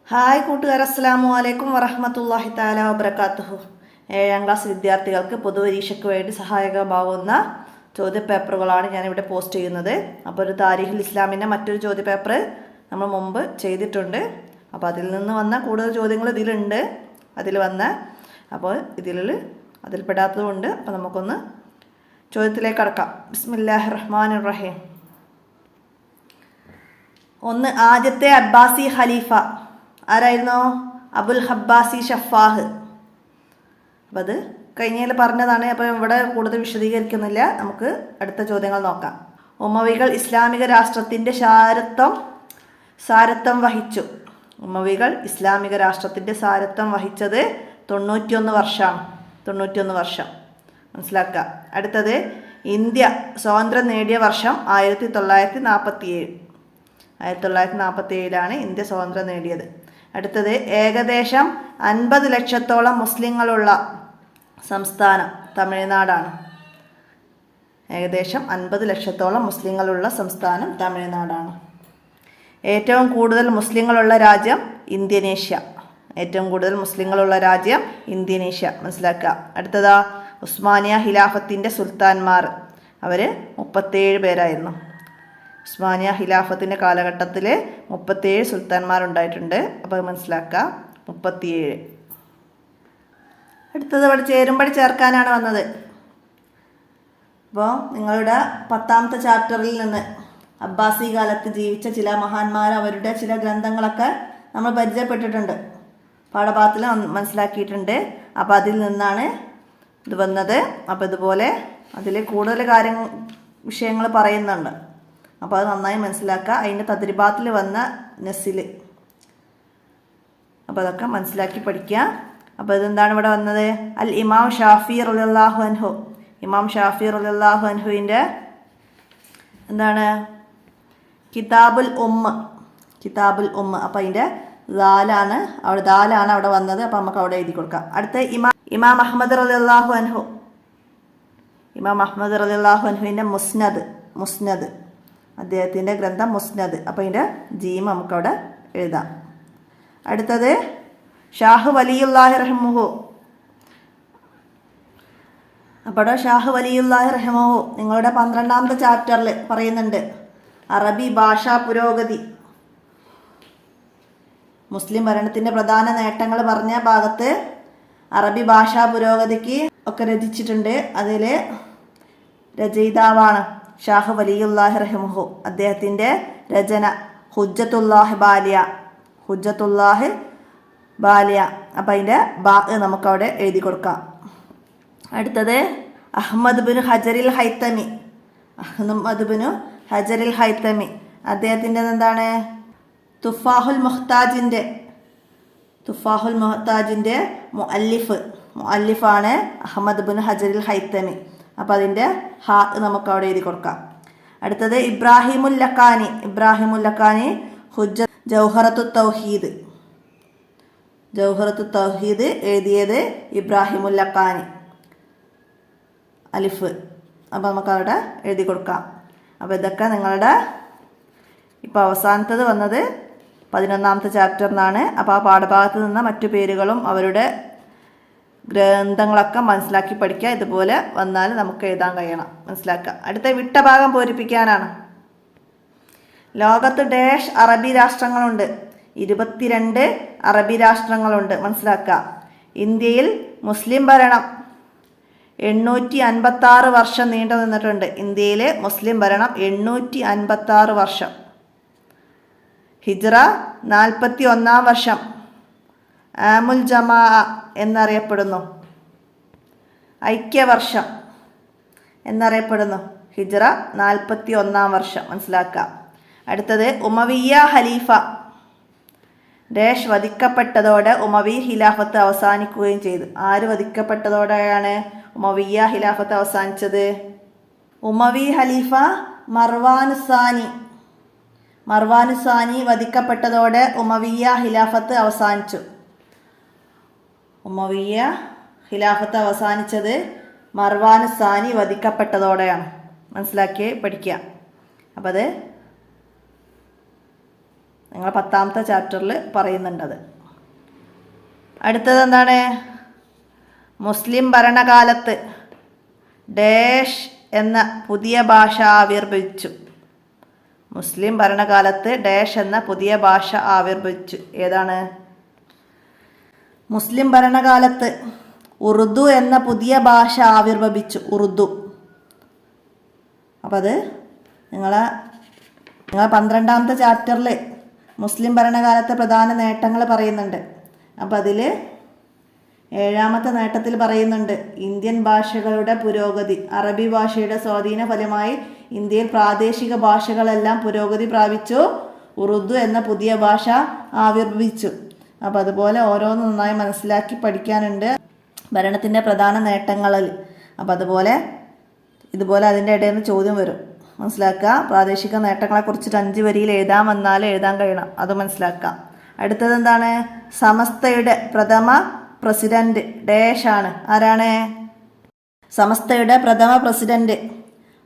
Hi കൂട്ടുകാർ, അസ്സലാമു അലൈക്കും വറഹ്മത്തുള്ളാഹി തആല വബറകാതുഹു. 7ാം ക്ലാസ് വിദ്യാർത്ഥികൾക്ക് പൊതുപരീക്ഷയ്ക്ക് വേണ്ടി സഹായകമാകുന്ന ചോദ്യപേപ്പറുകളാണ് ഞാനിവിടെ പോസ്റ്റ് ചെയ്യുന്നത്. അപ്പോൾ ഒരു താരിഖുൽ ഇസ്ലാമിൻ്റെ മറ്റൊരു ചോദ്യപേപ്പർ നമ്മൾ മുമ്പ് ചെയ്തിട്ടുണ്ട്. അപ്പോൾ അതിൽ നിന്ന് വന്ന കൂടുതൽ ചോദ്യങ്ങൾ ഇതിലുണ്ട്. അപ്പോൾ അതിൽപ്പെടാത്തതുകൊണ്ട് അപ്പോൾ നമുക്കൊന്ന് ചോദ്യത്തിലേക്ക് കടക്കാം. ബിസ്മില്ലാഹിർ റഹ്മാനിർ റഹീം. ഒന്ന്, ആദ്യത്തെ അബ്ബാസി ഖലീഫ ആരായിരുന്നു? അബുൽ ഹബ്ബാസി ഷഫാഹ്. അപ്പം അത് കഴിഞ്ഞതിൽ പറഞ്ഞതാണ്. അപ്പം ഇവിടെ കൂടുതൽ വിശദീകരിക്കുന്നില്ല. നമുക്ക് അടുത്ത ചോദ്യങ്ങൾ നോക്കാം. ഉമവികൾ ഇസ്ലാമിക രാഷ്ട്രത്തിൻ്റെ സാരഥ്യം വഹിച്ചു. ഉമവികൾ ഇസ്ലാമിക രാഷ്ട്രത്തിൻ്റെ സാരഥ്യം വഹിച്ചത് 91 വർഷമാണ്. 91 വർഷം മനസ്സിലാക്കുക. അടുത്തത്, ഇന്ത്യ സ്വാതന്ത്ര്യം നേടിയ വർഷം 1947. 1947 ഇന്ത്യ സ്വാതന്ത്ര്യം നേടിയത്. അടുത്തത്, ഏകദേശം 50 ലക്ഷത്തോളം മുസ്ലിങ്ങളുള്ള സംസ്ഥാനം തമിഴ്നാടാണ്. ഏകദേശം 50 ലക്ഷത്തോളം മുസ്ലിങ്ങളുള്ള സംസ്ഥാനം തമിഴ്നാടാണ്. ഏറ്റവും കൂടുതൽ മുസ്ലിങ്ങളുള്ള രാജ്യം ഇന്തോനേഷ്യ. ഏറ്റവും കൂടുതൽ മുസ്ലിങ്ങളുള്ള രാജ്യം ഇന്തോനേഷ്യ മനസ്സിലാക്കുക. അടുത്തതാ, ഉസ്മാനിയ ഖിലാഫത്തിൻ്റെ സുൽത്താൻമാർ. അവർ 37 പേരായിരുന്നു. ഉസ്മാനിയ ഖിലാഫത്തിൻ്റെ കാലഘട്ടത്തിൽ 37 സുൽത്താൻമാരുണ്ടായിട്ടുണ്ട്. അപ്പോൾ മനസ്സിലാക്കുക, 37. അടുത്തത് ഇവിടെ ചേരുമ്പടി ചേർക്കാനാണ് വന്നത്. അപ്പോൾ നിങ്ങളുടെ 10ാമത്തെ ചാപ്റ്ററിൽ നിന്ന് അബ്ബാസി കാലത്ത് ജീവിച്ച ചില മഹാന്മാർ, അവരുടെ ചില ഗ്രന്ഥങ്ങളൊക്കെ നമ്മൾ പരിചയപ്പെട്ടിട്ടുണ്ട്, പാഠഭാഗത്തിൽ മനസ്സിലാക്കിയിട്ടുണ്ട്. അപ്പോൾ അതിൽ നിന്നാണ് ഇത് വന്നത്. അപ്പോൾ ഇതുപോലെ അതിൽ കൂടുതൽ വിഷയങ്ങൾ പറയുന്നുണ്ട്. അപ്പോൾ അത് നന്നായി മനസ്സിലാക്കുക. അതിൻ്റെ തദ്രിബാത്തിൽ വന്ന നസിൽ, അപ്പോൾ അതൊക്കെ മനസ്സിലാക്കി പഠിക്കുക. അപ്പോൾ ഇതെന്താണ് ഇവിടെ വന്നത്? അൽ ഇമാം ഷാഫി റളിയല്ലാഹു അൻഹു. ഇമാം ഷാഫി റളിയല്ലാഹു അൻഹുവിൻ്റെ എന്താണ്? കിതാബുൽ ഉമ്മ. അപ്പോൾ അതിൻ്റെ ദാലാണ് അവിടെ വന്നത്. അപ്പോൾ നമുക്ക് അവിടെ എഴുതി കൊടുക്കാം. അടുത്ത ഇമാം അഹ്മദ് റളിയല്ലാഹു അൻഹു. ഇമാം അഹ്മദ് റളിയല്ലാഹു അൻഹുവിൻ്റെ മുസ്നദ്, അദ്ദേഹത്തിൻ്റെ ഗ്രന്ഥം മുസ്നദ്. അപ്പോൾ അതിൻ്റെ ജീം നമുക്കവിടെ എഴുതാം. അടുത്തത്, ഷാഹ് വലിയുല്ലാഹി റഹ്മഹു. അപ്പോൾ ഷാഹ് വലിയുല്ലാഹി റഹ്മഹു നിങ്ങളുടെ 12ാമത്തെ ചാപ്റ്ററിൽ പറയുന്നുണ്ട്. അറബി ഭാഷാ പുരോഗതി, മുസ്ലിം ഭരണത്തിൻ്റെ പ്രധാന നേട്ടങ്ങൾ പറഞ്ഞ ഭാഗത്ത് അറബി ഭാഷാ പുരോഗതിക്ക് ഒക്കെ രചിച്ചിട്ടുണ്ട്. അതിൽ രചയിതാവാണ് ഷാഹ് വലിയുല്ലാഹി റഹ്മഹു. അദ്ദേഹത്തിൻ്റെ രചന ഹുജ്ജത്തുല്ലാഹി ബാലിയ. അപ്പം അതിൻ്റെ നമുക്കവിടെ എഴുതി കൊടുക്കാം. അടുത്തത്, അഹ്മദ് ബിൻ ഹജറിൽ ഹൈത്തമി. അദ്ദേഹത്തിൻ്റെ എന്താണ്? തുഫാഹുൽ മുഹ്താജിൻ്റെ മുഅല്ലിഫാണ് അഹ്മദ് ബിൻ ഹജറിൽ ഹൈത്തമി. അപ്പോൾ അതിൻ്റെ നമുക്കവിടെ എഴുതി കൊടുക്കാം. അടുത്തത്, ഇബ്രാഹിമുൽ ലക്കാനി ജൗഹറത്തു തൗഹീദ് എഴുതിയത് ഇബ്രാഹിമുൽ ലക്കാനി, അലിഫ്. അപ്പോൾ നമുക്കവിടെ എഴുതി കൊടുക്കാം. അപ്പോൾ ഇതൊക്കെ നിങ്ങളുടെ ഇപ്പോൾ അവസാനത്തത് വന്നത് 11ാമത്തെ ചാപ്റ്ററിനാണ്. അപ്പോൾ ആ പാഠഭാഗത്ത് നിന്ന് മറ്റു പേരുകളും അവരുടെ ഗ്രന്ഥങ്ങളൊക്കെ മനസ്സിലാക്കി പഠിക്കുക. ഇതുപോലെ വന്നാൽ നമുക്ക് എഴുതാൻ കഴിയണം, മനസ്സിലാക്കുക. അടുത്ത, വിട്ട ഭാഗം പൂരിപ്പിക്കാനാണ്. ലോകത്ത് ഡാഷ് അറബി രാഷ്ട്രങ്ങളുണ്ട്. 22 അറബി രാഷ്ട്രങ്ങളുണ്ട്, മനസ്സിലാക്കുക. ഇന്ത്യയിൽ മുസ്ലിം ഭരണം 856 വർഷം നീണ്ടു നിന്നിട്ടുണ്ട്. ഇന്ത്യയിൽ മുസ്ലിം ഭരണം 856 വർഷം. ഹിജ്റ 41ാം വർഷം ആമുൽ ജമാ എന്നറിയപ്പെടുന്നു. ഐക്യവർഷം എന്നറിയപ്പെടുന്നു. ഹിജ്റ 41ാം വർഷം, മനസ്സിലാക്കുക. അടുത്തത്, ഉമവിയ്യ ഖലീഫ ഡാഷ് വധിക്കപ്പെട്ടതോടെ ഉമവി ഖിലാഫത്ത് അവസാനിക്കുകയും ചെയ്തു. ആര് വധിക്കപ്പെട്ടതോടെയാണ് ഉമവിയ്യ ഖിലാഫത്ത് അവസാനിച്ചത്? ഉമവി ഖലീഫ മർവാനുസാനി വധിക്കപ്പെട്ടതോടെ ഉമവിയ്യ ഖിലാഫത്ത് അവസാനിച്ചു. ഉമവിയ്യ ഖിലാഫത്ത് അവസാനിച്ചത് മർവാനുസാനി വധിക്കപ്പെട്ടതോടെയാണ്. മനസ്സിലാക്കി പഠിക്കുക. അപ്പോൾ അത് നിങ്ങൾ 10ാമത്തെ ചാപ്റ്ററിൽ പറയുന്നുണ്ടത്. അടുത്തത് എന്താണ്? മുസ്ലിം ഭരണകാലത്ത് ഡാഷ് എന്ന പുതിയ ഭാഷ ആവിർഭവിച്ചു. മുസ്ലിം ഭരണകാലത്ത് ഡാഷ് എന്ന പുതിയ ഭാഷ ആവിർഭവിച്ചു. ഏതാണ്? മുസ്ലിം ഭരണകാലത്ത് ഉറുദു എന്ന പുതിയ ഭാഷ ആവിർഭവിച്ചു. ഉറുദു. അപ്പം അത് നിങ്ങൾ 12ാമത്തെ ചാപ്റ്ററിൽ മുസ്ലിം ഭരണകാലത്തെ പ്രധാന നേട്ടങ്ങൾ പറയുന്നുണ്ട്. അപ്പം അതിൽ 7ാമത്തെ നേട്ടത്തിൽ പറയുന്നുണ്ട് ഇന്ത്യൻ ഭാഷകളുടെ പുരോഗതി. അറബി ഭാഷയുടെ സ്വാധീന ഫലമായി ഇന്ത്യയിൽ പ്രാദേശിക ഭാഷകളെല്ലാം പുരോഗതി പ്രാപിച്ചു. ഉറുദു എന്ന പുതിയ ഭാഷ ആവിർഭവിച്ചു. അപ്പം അതുപോലെ ഓരോന്ന് നന്നായി മനസ്സിലാക്കി പഠിക്കാനുണ്ട് ഭരണത്തിൻ്റെ പ്രധാന നേട്ടങ്ങളിൽ. അപ്പം ഇതുപോലെ അതിൻ്റെ ഇടയിൽ നിന്ന് ചോദ്യം വരും. മനസ്സിലാക്കുക. പ്രാദേശിക നേട്ടങ്ങളെക്കുറിച്ചിട്ട് 5 വരിയിൽ എഴുതാൻ വന്നാൽ എഴുതാൻ കഴിയണം. അത് മനസ്സിലാക്കാം. അടുത്തത് എന്താണ്? സമസ്തയുടെ പ്രഥമ പ്രസിഡന്റ് ഡാഷ് ആണ്. ആരാണ്? സമസ്തയുടെ പ്രഥമ പ്രസിഡന്റ്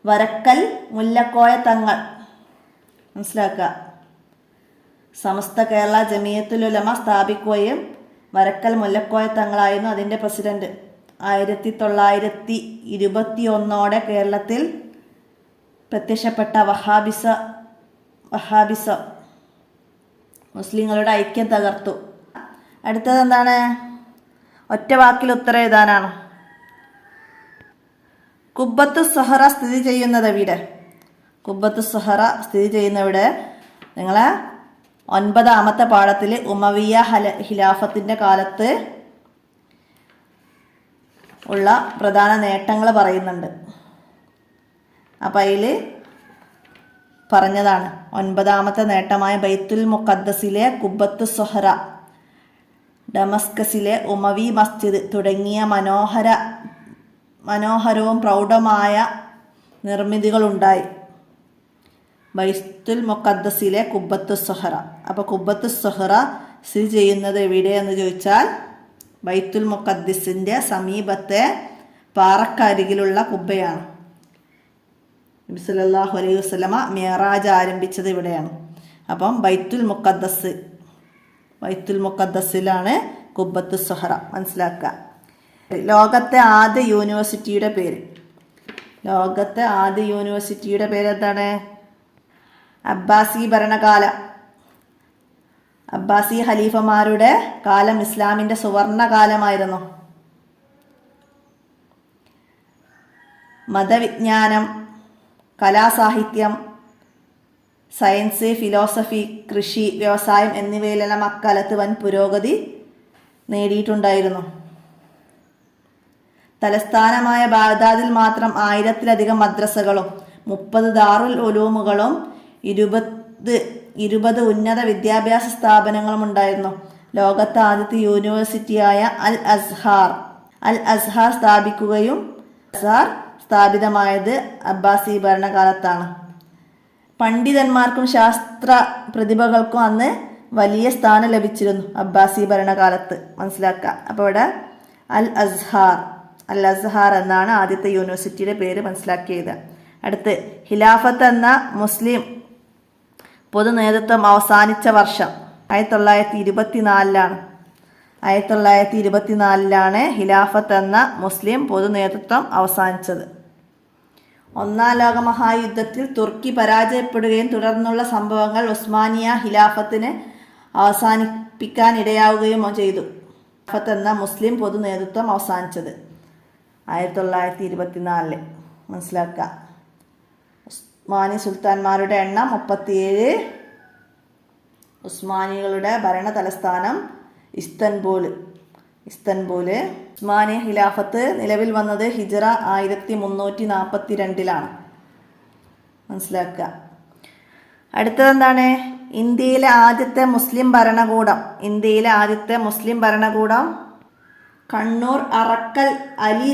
വരക്കൽ മുല്ലക്കോയ തങ്ങൾ. മനസ്സിലാക്കുക. സമസ്ത കേരള ജമിയത്തുൽ ഉലമ സ്ഥാപിക്കുകയും വരക്കൽ മുല്ലക്കോയ തങ്ങളായിരുന്നു അതിൻ്റെ പ്രസിഡന്റ്. 1921 കേരളത്തിൽ പ്രത്യക്ഷപ്പെട്ട വഹാബിസം മുസ്ലിങ്ങളുടെ ഐക്യം തകർത്തു. അടുത്തത് എന്താണ്? ഒറ്റ വാക്കിൽ ഉത്തരം എഴുതാനാണ്. കുബ്ബത്തു സഹറ സ്ഥിതി ചെയ്യുന്നത് എവിടെ? കുബ്ബത്തു സഹറ സ്ഥിതി ചെയ്യുന്നവിടെ നിങ്ങളെ 9ാമത്തെ പാഠത്തിൽ ഉമവിയ ഖിലാഫത്തിൻ്റെ കാലത്ത് ഉള്ള പ്രധാന നേട്ടങ്ങൾ പറയുന്നുണ്ട്. അപ്പം അതിൽ പറഞ്ഞതാണ് 9ാമത്തെ നേട്ടമായ ബൈത്തുൽ മുഖദ്ദസിലെ കുബ്ബത്തു സഹറ, ഡമസ്കസിലെ ഉമവി മസ്ജിദ് തുടങ്ങിയ മനോഹരവും പ്രൗഢമായ നിർമ്മിതികളുണ്ടായി. ബൈത്തുൽ മുഖദ്ദസിലെ കുബ്ബത്തു സഹറ. അപ്പോൾ കുബ്ബത്തു സഹറ സ്ഥിതി ചെയ്യുന്നത് എവിടെയെന്ന് ചോദിച്ചാൽ ബൈത്തുൽ മുഖദ്ദിസിൻ്റെ സമീപത്തെ പാറക്കരികിലുള്ള കുബ്ബയാണ്. നബി സല്ലല്ലാഹു അലൈഹി വസല്ലമ മിഅ്റാജ് ആരംഭിച്ചത് ഇവിടെയാണ്. അപ്പം ബൈത്തുൽ മുഖദ്ദസിലാണ് കുബ്ബത്തു സഹറ. മനസ്സിലാക്കുക. ലോകത്തെ ആദ്യ യൂണിവേഴ്സിറ്റിയുടെ പേര്. ലോകത്തെ ആദ്യ യൂണിവേഴ്സിറ്റിയുടെ പേര് എന്താണ്? അബ്ബാസി ഭരണകാലം. അബ്ബാസി ഖലീഫമാരുടെ കാലം ഇസ്ലാമിൻ്റെ സുവർണ കാലമായിരുന്നു. മതവിജ്ഞാനം, കലാസാഹിത്യം, സയൻസ്, ഫിലോസഫി, കൃഷി, വ്യവസായം എന്നിവയിലെല്ലാം അക്കാലത്ത് വൻ പുരോഗതി നേടിയിട്ടുണ്ടായിരുന്നു. തലസ്ഥാനമായ ബാഗ്ദാദിൽ മാത്രം 1000-ലധികം മദ്രസകളും 30 ദാറുൽ ഉലൂമുകളും 20 ഉന്നത വിദ്യാഭ്യാസ സ്ഥാപനങ്ങളും ഉണ്ടായിരുന്നു. ലോകത്തെ ആദ്യത്തെ യൂണിവേഴ്സിറ്റിയായ അൽ അസ്ഹാർ സ്ഥാപിതമായത് അബ്ബാസി ഭരണകാലത്താണ്. പണ്ഡിതന്മാർക്കും ശാസ്ത്ര പ്രതിഭകൾക്കും അന്ന് വലിയ സ്ഥാനം ലഭിച്ചിരുന്നു അബ്ബാസി ഭരണകാലത്ത്. മനസ്സിലാക്കുക. അപ്പോൾ ഇവിടെ അൽ അസ്ഹാർ എന്നാണ് ആദ്യത്തെ യൂണിവേഴ്സിറ്റിയുടെ പേര്. മനസ്സിലാക്കിയത്. അടുത്ത് ഖിലാഫത്ത് എന്ന മുസ്ലിം പൊതു നേതൃത്വം അവസാനിച്ച വർഷം 1924 1924 ഖിലാഫത്ത് എന്ന മുസ്ലിം പൊതു നേതൃത്വം അവസാനിച്ചത്. 1-ാം ലോക മഹായുദ്ധത്തിൽ തുർക്കി പരാജയപ്പെടുകയും തുടർന്നുള്ള സംഭവങ്ങൾ ഉസ്മാനിയ ഖിലാഫത്തിന് അവസാനിപ്പിക്കാനിടയാവുകയും ചെയ്തു. ഖിലാഫത്ത് എന്ന മുസ്ലിം പൊതു നേതൃത്വം അവസാനിച്ചത് 1924. മനസ്സിലാക്കുക. ഉസ്മാനി സുൽത്താൻമാരുടെ എണ്ണം 37. ഉസ്മാനികളുടെ ഭരണ തലസ്ഥാനം ഇസ്തൻബൂൽ. ഉസ്മാനി ഖിലാഫത്ത് നിലവിൽ വന്നത് ഹിജ്റ 1342 മനസ്സിലാക്കുക. അടുത്തതെന്താണ്? ഇന്ത്യയിലെ ആദ്യത്തെ മുസ്ലിം ഭരണകൂടം കണ്ണൂർ അറക്കൽ അലി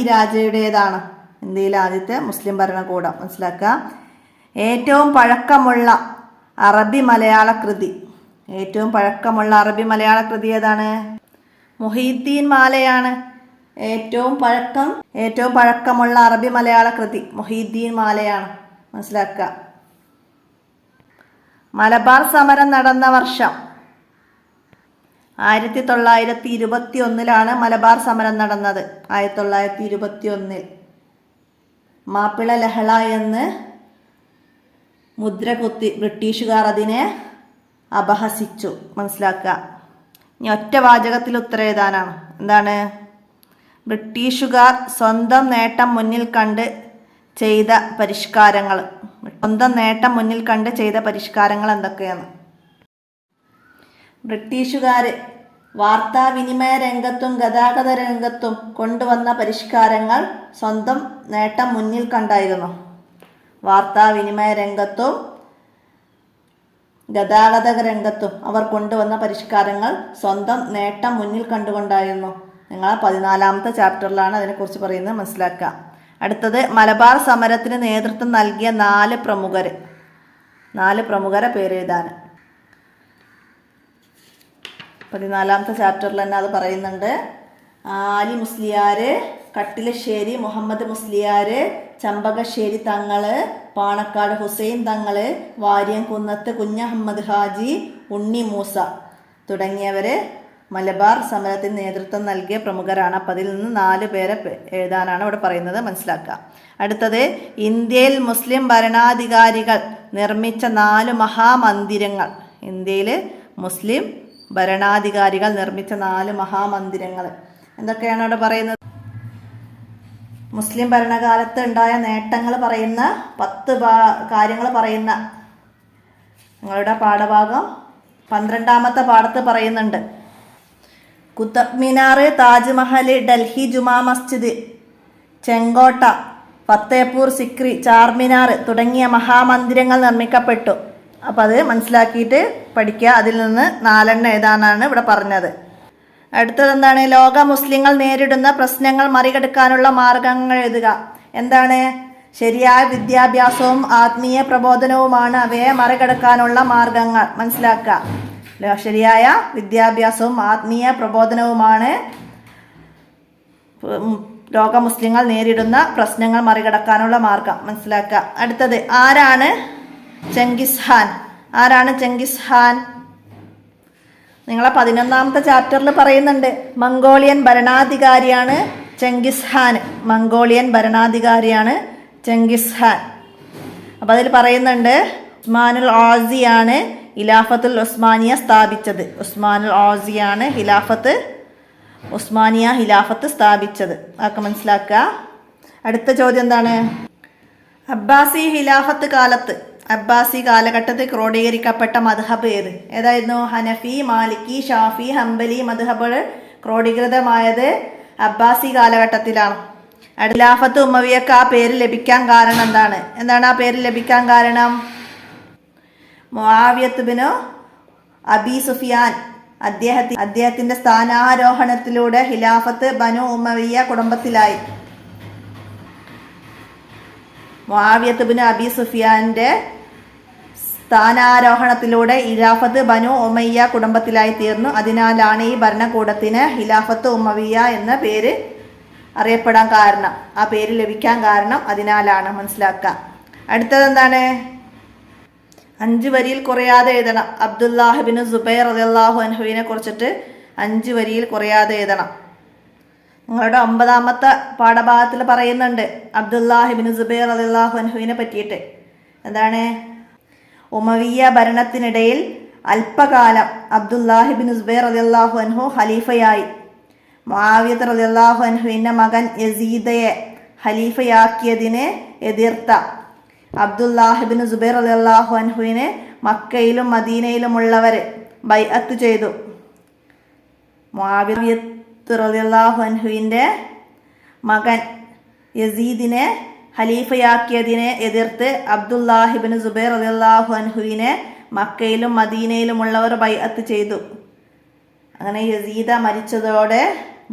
രാജയുടേതാണ്. ഇന്ത്യയിലെ ആദ്യത്തെ മുസ്ലിം ഭരണകൂടം. മനസ്സിലാക്കുക. ഏറ്റവും പഴക്കമുള്ള അറബി മലയാള കൃതി ഏതാണ്? മുഹീദ്ദീൻ മാലയാണ്. ഏറ്റവും പഴക്കമുള്ള അറബി മലയാള കൃതി മുഹീദ്ദീൻ മാലയാണ്. മനസ്സിലാക്കുക. മലബാർ സമരം നടന്ന വർഷം 1921 മലബാർ സമരം നടന്നത്. 1921 മാപ്പിള ലഹള എന്ന് മുദ്ര കുത്തി ബ്രിട്ടീഷുകാർ അതിനെ അപഹസിച്ചു. മനസ്സിലാക്കുക. ഇനി ഒറ്റ വാചകത്തിൽ ഉത്തരം എഴുതാനാണ്. എന്താണ്? ബ്രിട്ടീഷുകാർ സ്വന്തം നേട്ടം മുന്നിൽ കണ്ട് ചെയ്ത പരിഷ്കാരങ്ങൾ. സ്വന്തം നേട്ടം മുന്നിൽ കണ്ട് ചെയ്ത പരിഷ്കാരങ്ങൾ എന്തൊക്കെയാണ്? ബ്രിട്ടീഷുകാർ വാർത്താവിനിമയ രംഗത്തും ഗതാഗത രംഗത്തും കൊണ്ടുവന്ന പരിഷ്കാരങ്ങൾ സ്വന്തം നേട്ടം മുന്നിൽ കണ്ടായിരുന്നു. വാർത്താവിനിമയ രംഗത്തും ഗതാഗത രംഗത്തും അവർ കൊണ്ടുവന്ന പരിഷ്കാരങ്ങൾ സ്വന്തം നേട്ടം മുന്നിൽ കണ്ടുകൊണ്ടായിരുന്നു. നിങ്ങൾ 14ാമത്തെ ചാപ്റ്ററിലാണ് അതിനെക്കുറിച്ച് പറയുന്നത്. മനസ്സിലാക്കുക. അടുത്തത് മലബാർ സമരത്തിന് നേതൃത്വം നൽകിയ 4 പ്രമുഖരെ പേരെഴുതാൻ. 14ാമത്തെ ചാപ്റ്ററിൽ തന്നെ അത് പറയുന്നുണ്ട്. ആലി മുസ്ലിയാർ, കട്ടിലശ്ശേരി മുഹമ്മദ് മുസ്ലിയാർ, ചമ്പകശ്ശേരി തങ്ങള്, പാണക്കാട് ഹുസൈൻ തങ്ങള്, വാര്യംകുന്നത്ത് കുഞ്ഞഹമ്മദ് ഹാജി, ഉണ്ണി മൂസ തുടങ്ങിയവര് മലബാർ സമരത്തിന് നേതൃത്വം നൽകിയ പ്രമുഖരാണ്. അപ്പം അതിൽ നിന്ന് 4 പേരെ എഴുതാനാണ് ഇവിടെ പറയുന്നത്. മനസ്സിലാക്കുക. അടുത്തത് ഇന്ത്യയിൽ മുസ്ലിം ഭരണാധികാരികൾ നിർമ്മിച്ച 4 മഹാമന്ദിരങ്ങൾ. ഇന്ത്യയിൽ മുസ്ലിം ഭരണാധികാരികൾ നിർമ്മിച്ച 4 മഹാമന്ദിരങ്ങൾ എന്തൊക്കെയാണ് അവിടെ പറയുന്നത്? മുസ്ലിം ഭരണകാലത്ത് ഉണ്ടായ നേട്ടങ്ങൾ പറയുന്ന 10 കാര്യങ്ങൾ പറയുന്ന നിങ്ങളുടെ പാഠഭാഗം 12ാമത്തെ പാഠത്ത് പറയുന്നുണ്ട്. കുത്തബ് മിനാർ, താജ്മഹൽ, ഡൽഹി ജുമാ മസ്ജിദ്, ചെങ്കോട്ട, ഫത്തേപൂർ സിക്രി, ചാർമിനാർ തുടങ്ങിയ മഹാമന്ദിരങ്ങൾ നിർമ്മിക്കപ്പെട്ടു. അപ്പം അത് മനസ്സിലാക്കിയിട്ട് പഠിക്കുക. അതിൽ നിന്ന് 4 എഴുതാനാണ് ഇവിടെ പറഞ്ഞത്. അടുത്തത് എന്താണ്? ലോക മുസ്ലിങ്ങൾ നേരിടുന്ന പ്രശ്നങ്ങൾ മറികടക്കാനുള്ള മാർഗങ്ങൾ എഴുതുക. എന്താണ്? ശരിയായ വിദ്യാഭ്യാസവും ആത്മീയ പ്രബോധനവുമാണ് അവയെ മറികടക്കാനുള്ള മാർഗങ്ങൾ. മനസ്സിലാക്കുക. ശരിയായ വിദ്യാഭ്യാസവും ആത്മീയ പ്രബോധനവുമാണ് ലോക മുസ്ലിങ്ങൾ നേരിടുന്ന പ്രശ്നങ്ങൾ മറികടക്കാനുള്ള മാർഗം. മനസ്സിലാക്കുക. അടുത്തത് ആരാണ് ചെങ്കിസ് ഖാൻ? നിങ്ങളെ 11ാമത്തെ ചാപ്റ്ററിൽ പറയുന്നുണ്ട്. മംഗോളിയൻ ഭരണാധികാരിയാണ് ചെങ്കിസ് ഖാൻ. അപ്പം അതിൽ പറയുന്നുണ്ട് ഉസ്മാനുൽ ആസിയാണ് ഖിലാഫത്തുൽ ഉസ്മാനിയ സ്ഥാപിച്ചത്. ഖിലാഫത്ത് സ്ഥാപിച്ചത്. അതൊക്കെ മനസ്സിലാക്കുക. അടുത്ത ചോദ്യം എന്താണ്? അബ്ബാസി കാലഘട്ടത്തിൽ ക്രോഡീകരിക്കപ്പെട്ട മദ്ഹബ് ഏതായിരുന്നു? ഹനഫി, മാലിക്കി, ഷാഫി, ഹംബലി മദ്ഹബുകൾ ക്രോഡീകൃതമായത് അബ്ബാസി കാലഘട്ടത്തിലാണ്. ഖിലാഫത്ത് ഉമ്മവിയക്ക് ആ പേര് ലഭിക്കാൻ കാരണം എന്താണ് ആ പേര് ലഭിക്കാൻ കാരണം? മുആവിയത്ത് ബിനു അബി സുഫിയാൻ അദ്ദേഹത്തിന്റെ സ്ഥാനാരോഹണത്തിലൂടെ ഖിലാഫത്ത് ബനു ഉമ്മവിയ കുടുംബത്തിലായി. മുആവിയത്ത് ബിനു അബി സുഫിയാന്റെ സ്ഥാനാരോഹണത്തിലൂടെ ഖിലാഫത്ത് ബനു ഉമയ്യ കുടുംബത്തിലായി തീർന്നു. അതിനാലാണ് ഈ ഭരണകൂടത്തിന് ഖിലാഫത്ത് ഉമ്മവിയ എന്ന പേര് അറിയപ്പെടാൻ കാരണം, ആ പേര് ലഭിക്കാൻ കാരണം അതിനാലാണ്. മനസ്സിലാക്കുക. അടുത്തത് എന്താണ്? 5 വരിയിൽ കുറയാതെ എഴുതണം. അബ്ദുല്ലാഹ് ബിൻ സുബൈർ റളിയല്ലാഹു അൻഹുവിനെ കുറിച്ചിട്ട് 5 വരിയിൽ കുറയാതെ എഴുതണം. നിങ്ങളുടെ 9ാമത്തെ പാഠഭാഗത്തിൽ പറയുന്നുണ്ട് അബ്ദുല്ലാഹ് ബിൻ സുബൈർ റളിയല്ലാഹു അൻഹുവിനെ പറ്റിയിട്ട്. എന്താണ്? ഉമവിയ ഭരണത്തിനിടയിൽ അല്പകാലം അബ്ദുല്ലാഹി ബിൻ സുബൈർ റളിയല്ലാഹു അൻഹു ഖലീഫയായി. മുആവിയ റളിയല്ലാഹു അൻഹുവിൻ്റെ മകൻ യസീദയെ ഖലീഫയാക്കിയതിനെ എതിർത്ത അബ്ദുല്ലാഹി ബിൻ സുബൈർ റളിയല്ലാഹു അൻഹുവിനെ മക്കയിലും മദീനയിലുമുള്ളവർ ബൈഅത്ത് ചെയ്തു. മുആവിയ റളിയല്ലാഹു അൻഹുവിൻ്റെ മകൻ യസീദിനെ ഖലീഫയാക്കിയതിനെ എതിർത്ത് അബ്ദുല്ലാഹി ബിൻ സുബൈർ റളിയല്ലാഹു അൻഹുവിനെ മക്കയിലും മദീനയിലുമുള്ളവർ ബൈഅത്ത് ചെയ്തു. അങ്ങനെ യസീദ മരിച്ചതോടെ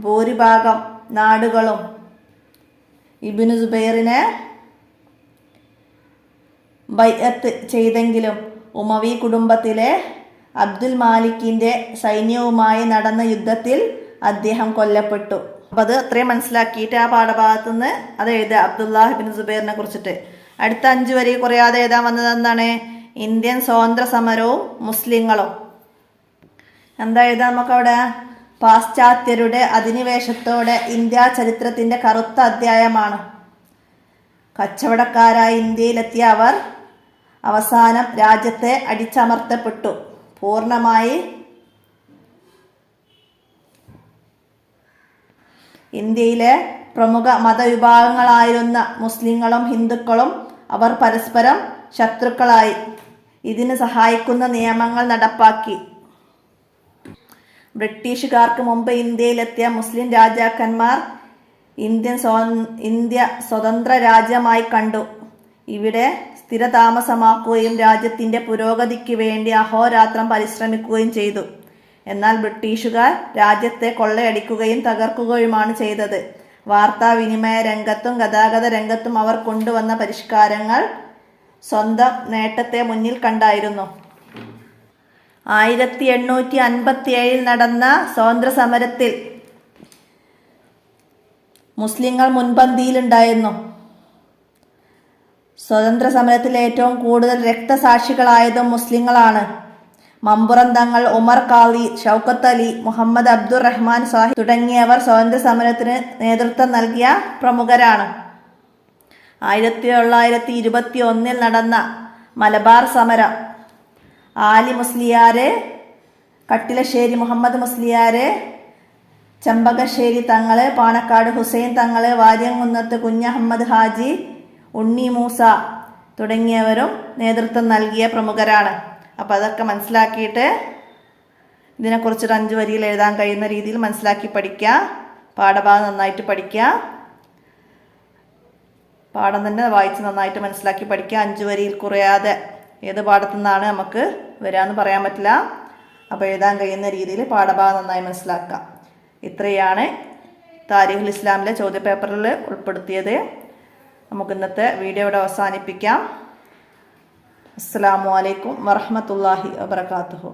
ഭൂരിഭാഗം നാടുകളും ഇബ്നു സുബൈറിനെ ബൈഅത്ത് ചെയ്തെങ്കിലും ഉമവി കുടുംബത്തിലെ അബ്ദുൽ മാലിക്കിൻ്റെ സൈന്യവുമായി നടന്ന യുദ്ധത്തിൽ അദ്ദേഹം കൊല്ലപ്പെട്ടു. അപ്പം അത് അത്രയും മനസ്സിലാക്കിയിട്ട് ആ പാഠഭാഗത്തു നിന്ന് അത് എഴുതുക അബ്ദുല്ലാഹി ബിൻ സുബൈറിനെ കുറിച്ചിട്ട്. അടുത്ത 5 വരി കുറയാതെ എഴുതാൻ വന്നത് എന്താണ്? ഇന്ത്യൻ സ്വാതന്ത്ര്യ സമരവും മുസ്ലിങ്ങളും. എന്താ എഴുതാം നമുക്കവിടെ? പാശ്ചാത്യരുടെ അധിനിവേശത്തോടെ ഇന്ത്യ ചരിത്രത്തിൻ്റെ കറുത്ത അധ്യായമാണ്. കച്ചവടക്കാരായി ഇന്ത്യയിലെത്തിയ അവർ അവസാനം രാജ്യത്തെ അടിച്ചമർത്തപ്പെട്ടു. പൂർണ്ണമായി ഇന്ത്യയിലെ പ്രമുഖ മതവിഭാഗങ്ങളായിരുന്ന മുസ്ലിങ്ങളും ഹിന്ദുക്കളും അവർ പരസ്പരം ശത്രുക്കളായി. ഇതിന് സഹായിക്കുന്ന നിയമങ്ങൾ നടപ്പാക്കി. ബ്രിട്ടീഷുകാർക്ക് മുമ്പ് ഇന്ത്യയിലെത്തിയ മുസ്ലിം രാജാക്കന്മാർ ഇന്ത്യ സ്വതന്ത്ര രാജ്യമായി കണ്ടു. ഇവിടെ സ്ഥിരതാമസമാക്കുകയും രാജ്യത്തിൻ്റെ പുരോഗതിക്ക് വേണ്ടി അഹോരാത്രം പരിശ്രമിക്കുകയും ചെയ്തു. എന്നാൽ ബ്രിട്ടീഷുകാർ രാജ്യത്തെ കൊള്ളയടിക്കുകയും തകർക്കുകയുമാണ് ചെയ്തത്. വാർത്താവിനിമയ രംഗത്തും ഗതാഗത രംഗത്തും അവർ കൊണ്ടുവന്ന പരിഷ്കാരങ്ങൾ സ്വന്തം നേട്ടത്തെ മുന്നിൽ കണ്ടായിരുന്നു. 1857 നടന്ന സ്വാതന്ത്ര്യ സമരത്തിൽ മുസ്ലിങ്ങൾ മുൻപന്തിയിലുണ്ടായിരുന്നു. സ്വതന്ത്ര സമരത്തിൽ ഏറ്റവും കൂടുതൽ രക്തസാക്ഷികളായതും മുസ്ലിങ്ങളാണ്. മമ്പുറം തങ്ങൾ, ഉമർ ഖാലി, ഷൗക്കത്ത് അലി, മുഹമ്മദ് അബ്ദുറഹ്മാൻ സാഹിബ് തുടങ്ങിയവർ സ്വാതന്ത്ര്യ സമരത്തിന് നേതൃത്വം നൽകിയ പ്രമുഖരാണ്. 1921 നടന്ന മലബാർ സമരം ആലി മുസ്ലിയാര്, കട്ടിലശ്ശേരി മുഹമ്മദ് മുസ്ലിയാര്, ചെമ്പകശ്ശേരി തങ്ങള്, പാണക്കാട് ഹുസൈൻ തങ്ങള്, വാര്യംകുന്നത്ത് കുഞ്ഞഹമ്മദ് ഹാജി, ഉണ്ണി മൂസ തുടങ്ങിയവരും നേതൃത്വം നൽകിയ പ്രമുഖരാണ്. അപ്പോൾ അതൊക്കെ മനസ്സിലാക്കിയിട്ട് ഇതിനെക്കുറിച്ചൊരു 5 വരിയിൽ എഴുതാൻ കഴിയുന്ന രീതിയിൽ മനസ്സിലാക്കി പഠിക്കുക. പാഠഭാഗം നന്നായിട്ട് പഠിക്കുക. പാഠം തന്നെ വായിച്ച് നന്നായിട്ട് മനസ്സിലാക്കി പഠിക്കുക. 5 വരിയിൽ കുറയാതെ ഏത് പാഠത്തു നിന്നാണ് നമുക്ക് വരാമെന്ന് പറയാൻ പറ്റില്ല. അപ്പോൾ എഴുതാൻ കഴിയുന്ന രീതിയിൽ പാഠഭാഗം നന്നായി മനസ്സിലാക്കുക. ഇത്രയാണ് താരിഖുൽ ഇസ്ലാമിലെ ചോദ്യപേപ്പറിൽ ഉൾപ്പെടുത്തിയത്. നമുക്ക് ഇന്നത്തെ വീഡിയോ ഇവിടെ അവസാനിപ്പിക്കാം. അസ്സലാമു അലൈക്കും വറഹ്മത്തുള്ളാഹി വബറകാതുഹു.